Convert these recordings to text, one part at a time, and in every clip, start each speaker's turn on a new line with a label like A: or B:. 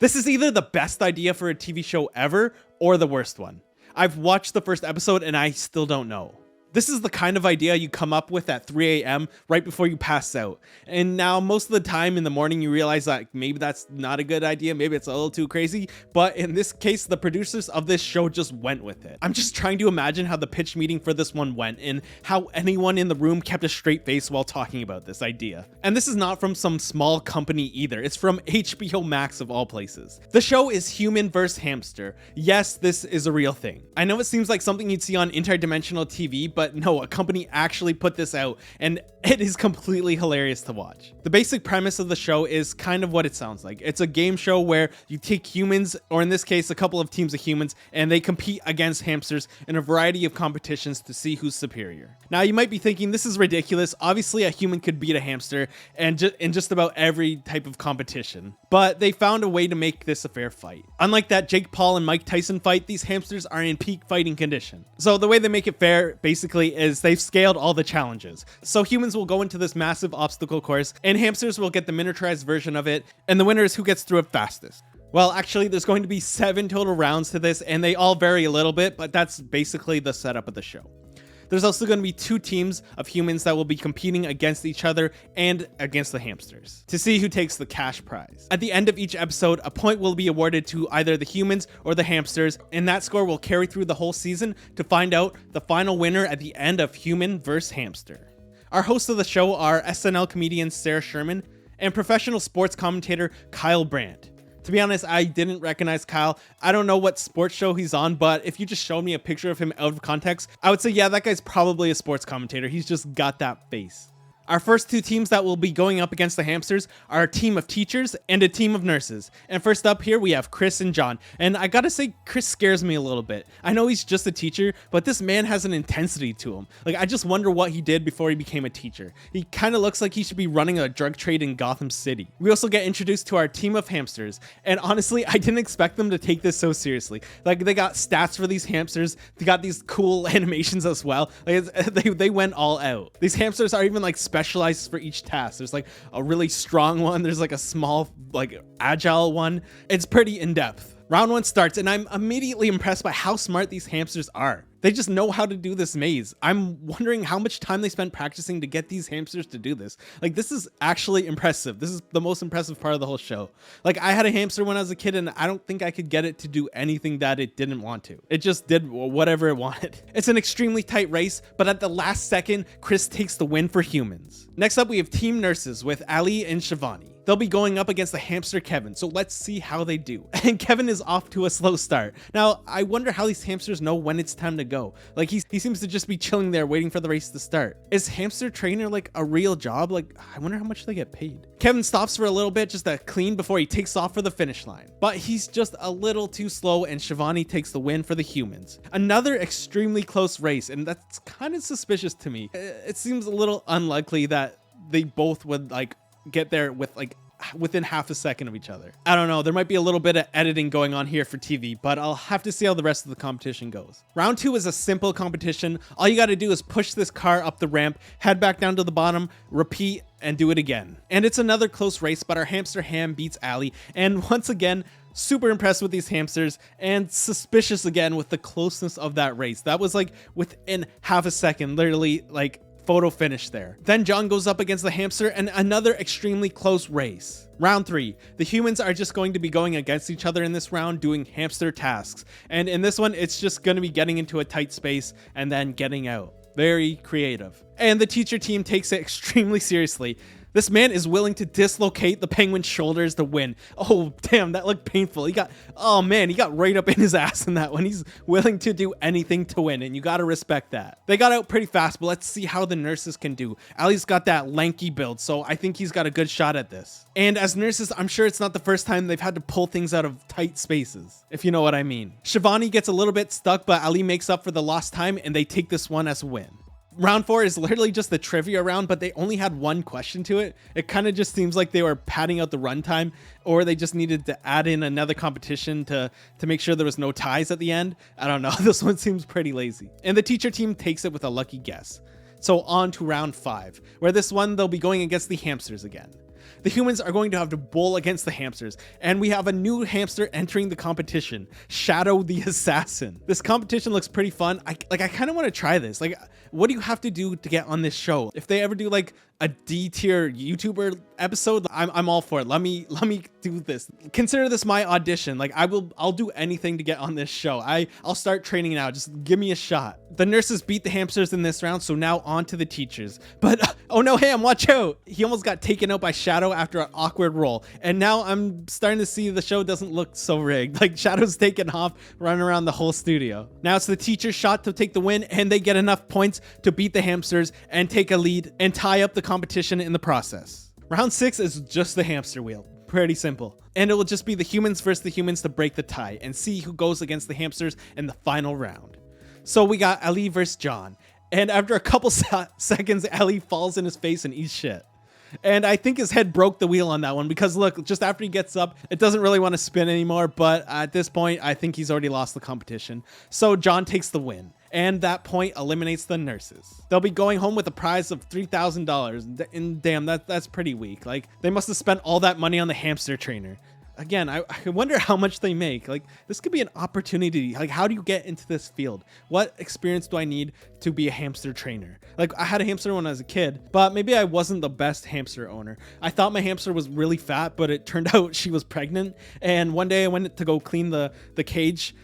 A: This is either the best idea for a TV show ever or the worst one. I've watched the first episode and I still don't know. This is the kind of idea you come up with at 3 a.m. right before you pass out. And now most of the time in the morning you realize that maybe that's not a good idea, maybe it's a little too crazy, but in this case the producers of this show just went with it. I'm just trying to imagine how the pitch meeting for this one went and how anyone in the room kept a straight face while talking about this idea. And this is not from some small company either, it's from HBO Max of all places. The show is Human vs. Hamster. Yes, this is a real thing. I know it seems like something you'd see on interdimensional TV, but no, a company actually put this out and it is completely hilarious to watch. The basic premise of the show is kind of what it sounds like. It's a game show where you take humans, or in this case a couple of teams of humans, and they compete against hamsters in a variety of competitions to see who's superior. Now you might be thinking this is ridiculous. Obviously a human could beat a hamster and in just about every type of competition, but they found a way to make this a fair fight. Unlike that Jake Paul and Mike Tyson fight, these hamsters are in peak fighting condition. So the way they make it fair basically is they've scaled all the challenges. So humans will go into this massive obstacle course and hamsters will get the miniaturized version of it, and the winner is who gets through it fastest. Well, actually there's going to be 7 total rounds to this and they all vary a little bit, but that's basically the setup of the show. There's also going to be 2 teams of humans that will be competing against each other and against the hamsters to see who takes the cash prize. At the end of each episode, a point will be awarded to either the humans or the hamsters, and that score will carry through the whole season to find out the final winner at the end of Human vs. Hamster. Our hosts of the show are SNL comedian Sarah Sherman and professional sports commentator Kyle Brandt. To be honest, I didn't recognize Kyle. I don't know what sports show he's on, but if you just showed me a picture of him out of context, I would say, yeah, that guy's probably a sports commentator. He's just got that face. Our first 2 teams that will be going up against the hamsters are a team of teachers and a team of nurses. And first up here, we have Chris and John. And I gotta say, Chris scares me a little bit. I know he's just a teacher, but this man has an intensity to him. Like, I just wonder what he did before he became a teacher. He kind of looks like he should be running a drug trade in Gotham City. We also get introduced to our team of hamsters. And honestly, I didn't expect them to take this so seriously. Like, they got stats for these hamsters. They got these cool animations as well. Like, they went all out. These hamsters are even like specialized for each task. There's like a really strong one. There's like a small, like agile one. It's pretty in-depth. Round 1 starts and I'm immediately impressed by how smart these hamsters are. They just know how to do this maze. I'm wondering how much time they spent practicing to get these hamsters to do this. Like, this is actually impressive. This is the most impressive part of the whole show. Like, I had a hamster when I was a kid and I don't think I could get it to do anything that it didn't want to. It just did whatever it wanted. It's an extremely tight race, but at the last second, Chris takes the win for humans. Next up, we have team nurses with Ali and Shivani. They'll be going up against the hamster Kevin, so let's see how they do. And Kevin is off to a slow start. Now, I wonder how these hamsters know when it's time to go. Like, he seems to just be chilling there waiting for the race to start. Is hamster trainer like a real job? Like, I wonder how much they get paid. Kevin stops for a little bit just to clean before he takes off for the finish line. But he's just a little too slow and Shivani takes the win for the humans. Another extremely close race, and that's kind of suspicious to me. It seems a little unlikely that they both would like get there with like within half a second of each other. I don't know, there might be a little bit of editing going on here for TV, but I'll have to see how the rest of the competition goes. Round 2 is a simple competition. All you got to do is push this car up the ramp, head back down to the bottom, repeat, and do it again. And it's another close race, but our hamster Ham beats Ali, and once again, super impressed with these hamsters and suspicious again with the closeness of that race. That was like within half a second, literally like photo finish there. Then John goes up against the hamster and another extremely close race. Round 3. The humans are just going to be going against each other in this round doing hamster tasks. And in this one, it's just going to be getting into a tight space and then getting out. Very creative. And the teacher team takes it extremely seriously. This man is willing to dislocate the penguin's shoulders to win. Oh, damn, that looked painful. He got right up in his ass in that one. He's willing to do anything to win, and you gotta respect that. They got out pretty fast, but let's see how the nurses can do. Ali's got that lanky build, so I think he's got a good shot at this. And as nurses, I'm sure it's not the first time they've had to pull things out of tight spaces, if you know what I mean. Shivani gets a little bit stuck, but Ali makes up for the lost time, and they take this one as a win. Round 4 is literally just the trivia round, but they only had one question to it. It kind of just seems like they were padding out the runtime, or they just needed to add in another competition to make sure there was no ties at the end. I don't know. This one seems pretty lazy. And the teacher team takes it with a lucky guess. So on to round 5, where this one they'll be going against the hamsters again. The humans are going to have to bowl against the hamsters, and we have a new hamster entering the competition, Shadow the Assassin. This competition looks pretty fun. I kind of want to try this. Like, what do you have to do to get on this show? If they ever do like a D tier YouTuber episode, I'm all for it. Let me do this. Consider this my audition. Like, I'll do anything to get on this show. I'll start training now. Just give me a shot. The nurses beat the hamsters in this round, so now on to the teachers. But oh no, Ham, watch out! He almost got taken out by Shadow after an awkward roll, and now I'm starting to see the show doesn't look so rigged. Like, Shadow's taking off, running around the whole studio. Now it's the teacher's shot to take the win, and they get enough points to beat the hamsters and take a lead and tie up the competition in the process. Round 6 is just the hamster wheel. Pretty simple. And it will just be the humans versus the humans to break the tie and see who goes against the hamsters in the final round. So we got Ali versus John. And after a couple seconds, Ali falls in his face and eats shit. And I think his head broke the wheel on that one because look, just after he gets up, it doesn't really want to spin anymore. But at this point, I think he's already lost the competition. So John takes the win. And that point eliminates the nurses. They'll be going home with a prize of $3,000. And damn, that's pretty weak. Like, they must have spent all that money on the hamster trainer. Again, I wonder how much they make. Like, this could be an opportunity. Like, how do you get into this field? What experience do I need to be a hamster trainer? Like, I had a hamster when I was a kid, but maybe I wasn't the best hamster owner. I thought my hamster was really fat, but it turned out she was pregnant. And one day I went to go clean the cage,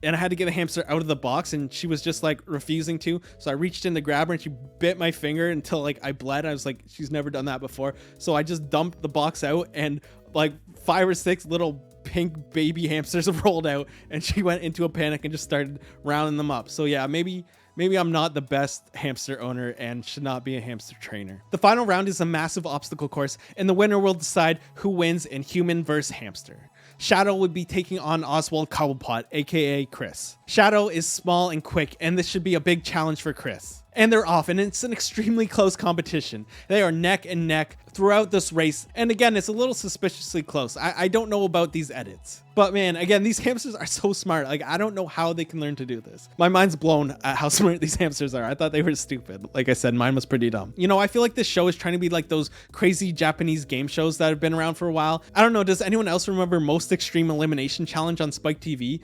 A: and I had to get the hamster out of the box, and she was just like refusing to. So I reached in to grab her, and she bit my finger until like I bled. I was like, she's never done that before. So I just dumped the box out, and like 5 or 6 little pink baby hamsters rolled out, and she went into a panic and just started rounding them up. So yeah, maybe I'm not the best hamster owner and should not be a hamster trainer. The final round is a massive obstacle course, and the winner will decide who wins in human versus hamster. Shadow would be taking on Oswald Cobblepot, aka Chris. Shadow is small and quick, and this should be a big challenge for Chris. And they're off, and it's an extremely close competition. They are neck and neck throughout this race, and again, it's a little suspiciously close. I don't know about these edits. But man, again, these hamsters are so smart. Like, I don't know how they can learn to do this. My mind's blown at how smart these hamsters are. I thought they were stupid. Like I said, mine was pretty dumb. You know, I feel like this show is trying to be like those crazy Japanese game shows that have been around for a while. I don't know, does anyone else remember Most Extreme Elimination Challenge on Spike TV?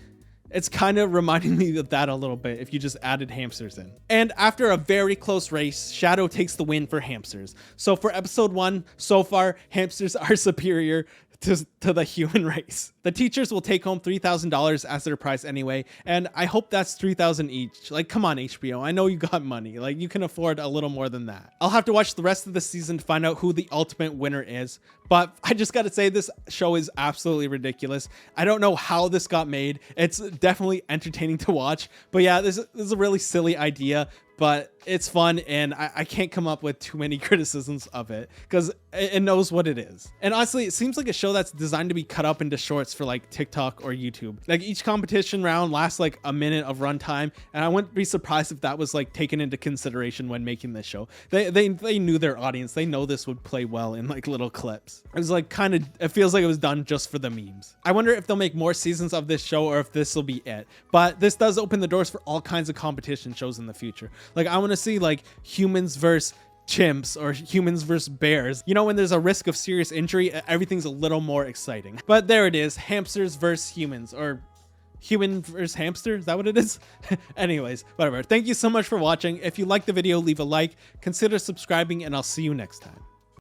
A: It's kind of reminding me of that a little bit if you just added hamsters in. And after a very close race, Shadow takes the win for hamsters. So for episode 1, so far, hamsters are superior to the human race. The teachers will take home $3,000 as their prize anyway, and I hope that's $3,000 each. Like, come on, HBO, I know you got money. Like, you can afford a little more than that. I'll have to watch the rest of the season to find out who the ultimate winner is, but I just gotta say, this show is absolutely ridiculous. I don't know how this got made. It's definitely entertaining to watch, but yeah, this is a really silly idea, but it's fun, and I can't come up with too many criticisms of it because it knows what it is. And honestly, it seems like a show that's designed to be cut up into shorts for like TikTok or YouTube. Like, each competition round lasts like a minute of runtime, and I wouldn't be surprised if that was like taken into consideration when making this show. They knew their audience. They know this would play well in like little clips. It was like it feels like it was done just for the memes. I wonder if they'll make more seasons of this show or if this will be it. But this does open the doors for all kinds of competition shows in the future. Like, I want to see like humans versus chimps or humans versus bears. You know, when there's a risk of serious injury, everything's a little more exciting. But there it is, hamsters versus humans, or human versus hamster. Is that what it is? Anyways, whatever. Thank you so much for watching. If you liked the video, leave a like, consider subscribing, and I'll see you next time.